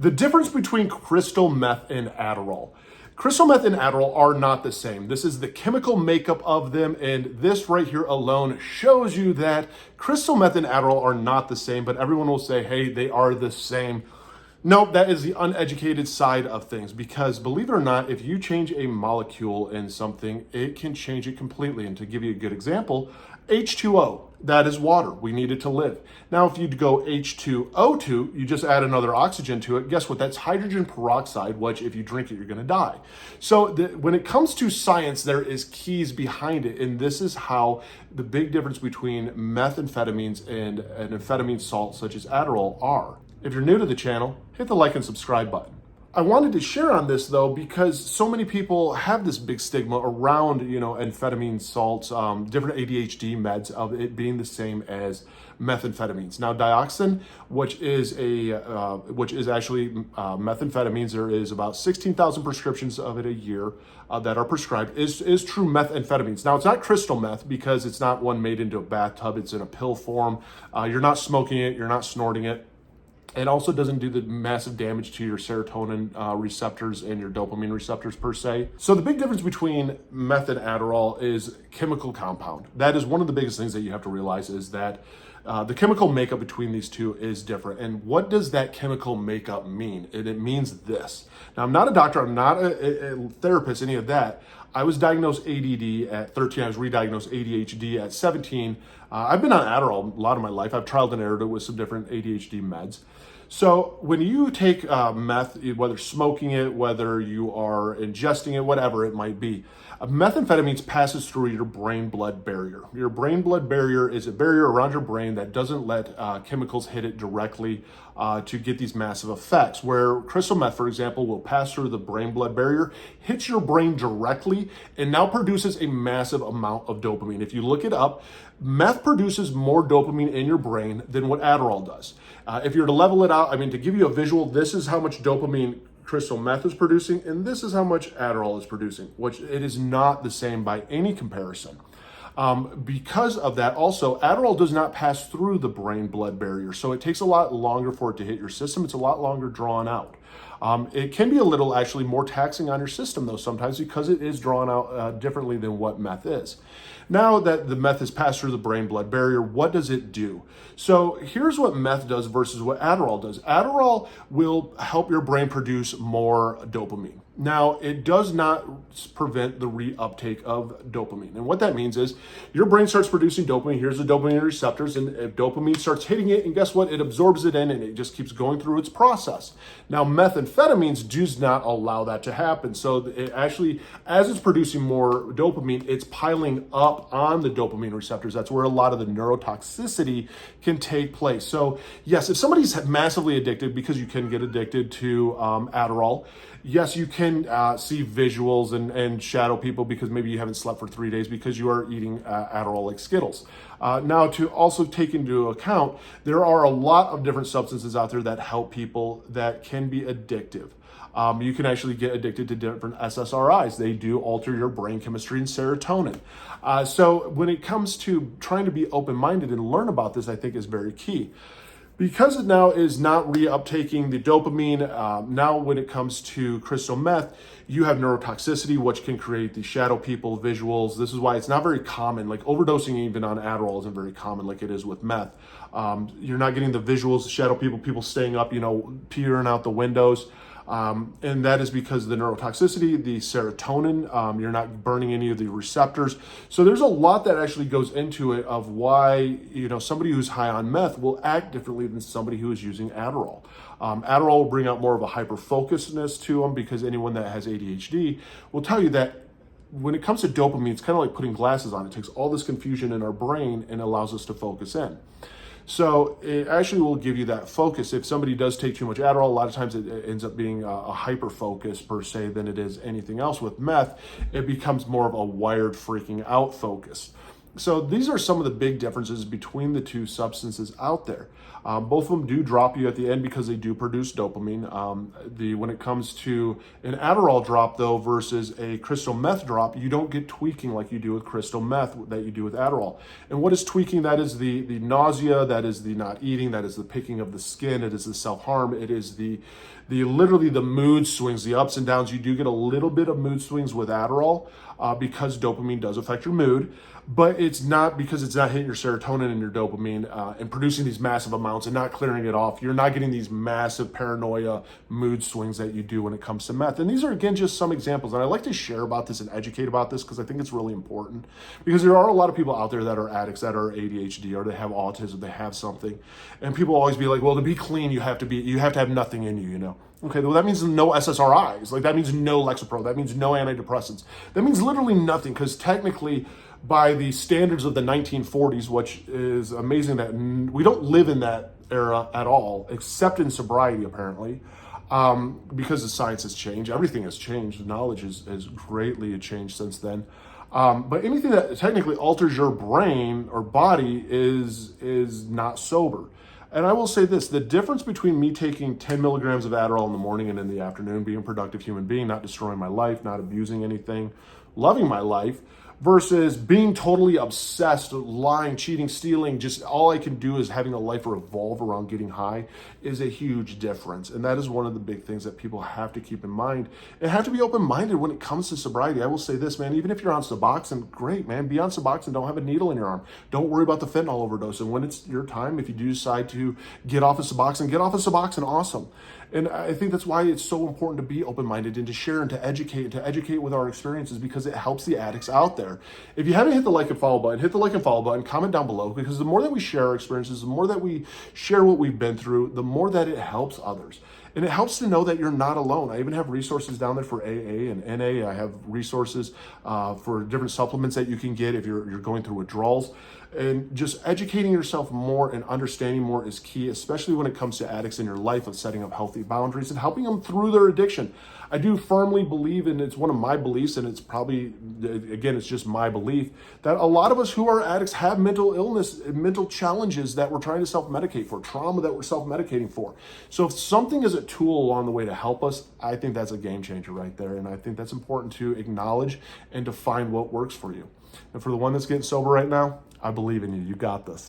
The difference between crystal meth and Adderall. Crystal meth and Adderall are not the same. This is the chemical makeup of them, and this right here alone shows you that crystal meth and Adderall are not the same, but everyone will say, hey, they are the same. No, that is the uneducated side of things, because believe it or not, if you change a molecule in something, it can change it completely. And to give you a good example, H2O, that is water. We need it to live. Now, if you go H2O2, you just add another oxygen to it. Guess what? That's hydrogen peroxide, which if you drink it, you're going to die. So when it comes to science, there is keys behind it. And this is how the big difference between methamphetamines and an amphetamine salt such as Adderall are. If you're new to the channel, hit the like and subscribe button. I wanted to share on this though, because so many people have this big stigma around, amphetamine salts, different ADHD meds of it being the same as methamphetamines. Now, dioxin, which is actually methamphetamines, there is about 16,000 prescriptions of it a year that are prescribed, is true methamphetamines. Now, it's not crystal meth because it's not one made into a bathtub. It's in a pill form. You're not smoking it. You're not snorting it. It also doesn't do the massive damage to your serotonin receptors and your dopamine receptors per se. So the big difference between meth and Adderall is chemical compound. That is one of the biggest things that you have to realize, is that the chemical makeup between these two is different. And what does that chemical makeup mean? And it means this. Now, I'm not a doctor. I'm not a therapist, any of that. I was diagnosed ADD at 13. I was re-diagnosed ADHD at 17. I've been on Adderall a lot of my life. I've trialed and errored it with some different ADHD meds. So when you take meth, whether smoking it, whether you are ingesting it, whatever it might be, methamphetamines passes through your brain-blood barrier. Your brain-blood barrier is a barrier around your brain that doesn't let chemicals hit it directly to get these massive effects. Where crystal meth, for example, will pass through the brain-blood barrier, hits your brain directly, and now produces a massive amount of dopamine. If you look it up, meth produces more dopamine in your brain than what Adderall does. If you're to level it out, to give you a visual, this is how much dopamine crystal meth is producing, and this is how much Adderall is producing, which it is not the same by any comparison. Because of that, also, Adderall does not pass through the brain-blood barrier, so it takes a lot longer for it to hit your system. It's a lot longer drawn out. It can be a little actually more taxing on your system though sometimes, because it is drawn out differently than what meth is. Now that the meth has passed through the brain-blood barrier, what does it do? So here's what meth does versus what Adderall does. Adderall will help your brain produce more dopamine. Now, it does not prevent the reuptake of dopamine. And what that means is your brain starts producing dopamine. Here's the dopamine receptors, and if dopamine starts hitting it, and guess what? It absorbs it in, and it just keeps going through its process. Now, methamphetamines does not allow that to happen. So it actually, as it's producing more dopamine, it's piling up on the dopamine receptors. That's where a lot of the neurotoxicity can take place. So yes, if somebody's massively addicted, because you can get addicted to Adderall, yes, you can see visuals and shadow people because maybe you haven't slept for 3 days because you are eating Adderall like Skittles. Now, to also take into account, there are a lot of different substances out there that help people that can be addictive. You can actually get addicted to different SSRIs. They do alter your brain chemistry and serotonin. So when it comes to trying to be open-minded and learn about this, I think is very key. Because it now is not reuptaking the dopamine, now when it comes to crystal meth, you have neurotoxicity, which can create the shadow people visuals. This is why it's not very common. Like overdosing even on Adderall isn't very common like it is with meth. You're not getting the visuals, the shadow people staying up, peering out the windows. And that is because of the neurotoxicity, the serotonin, you're not burning any of the receptors. So there's a lot that actually goes into it of why, somebody who's high on meth will act differently than somebody who is using Adderall. Adderall will bring out more of a hyper-focusedness to them, because anyone that has ADHD will tell you that when it comes to dopamine, it's kind of like putting glasses on. It takes all this confusion in our brain and allows us to focus in. So it actually will give you that focus. If somebody does take too much Adderall, a lot of times it ends up being a hyper focus per se than it is anything else. With meth, it becomes more of a wired freaking out focus. So these are some of the big differences between the two substances out there. Both of them do drop you at the end because they do produce dopamine. When it comes to an Adderall drop though versus a crystal meth drop, you don't get tweaking like you do with crystal meth that you do with Adderall. And what is tweaking? That is the nausea, that is the not eating, that is the picking of the skin, it is the self-harm, it is the literally the mood swings, the ups and downs. You do get a little bit of mood swings with Adderall because dopamine does affect your mood, but it's not because it's not hitting your serotonin and your dopamine and producing these massive amounts and not clearing it off. You're not getting these massive paranoia mood swings that you do when it comes to meth. And these are, again, just some examples. And I like to share about this and educate about this because I think it's really important, because there are a lot of people out there that are addicts, that are ADHD, or they have autism, they have something. And people always be like, well, to be clean, you have to have nothing in you, you know? Okay, well, that means no SSRIs. Like, that means no Lexapro. That means no antidepressants. That means literally nothing, because technically, by the standards of the 1940s, which is amazing that we don't live in that era at all, except in sobriety, apparently, because the science has changed. Everything has changed. Knowledge has greatly changed since then. But anything that technically alters your brain or body is not sober. And I will say this, the difference between me taking 10 milligrams of Adderall in the morning and in the afternoon, being a productive human being, not destroying my life, not abusing anything, loving my life, versus being totally obsessed, lying, cheating, stealing, just all I can do is having a life revolve around getting high, is a huge difference. And that is one of the big things that people have to keep in mind and have to be open-minded when it comes to sobriety. I will say this, man, even if you're on Suboxone, great, man, be on Suboxone, don't have a needle in your arm. Don't worry about the fentanyl overdose. And when it's your time, if you do decide to get off of Suboxone, awesome. And I think that's why it's so important to be open-minded and to share and to educate with our experiences, because it helps the addicts out there. If you haven't hit the like and follow button, hit the like and follow button, comment down below, because the more that we share our experiences, the more that we share what we've been through, the more that it helps others. And it helps to know that you're not alone. I even have resources down there for AA and NA. I have resources for different supplements that you can get if you're going through withdrawals. And just educating yourself more and understanding more is key, especially when it comes to addicts in your life, of setting up healthy boundaries and helping them through their addiction. I do firmly believe, and it's one of my beliefs, and it's probably, again, it's just my belief, that a lot of us who are addicts have mental illness, mental challenges that we're trying to self-medicate for, trauma that we're self-medicating for. So if something is a tool along the way to help us, I think that's a game changer right there. And I think that's important to acknowledge and to find what works for you. And for the one that's getting sober right now, I believe in you. You got this.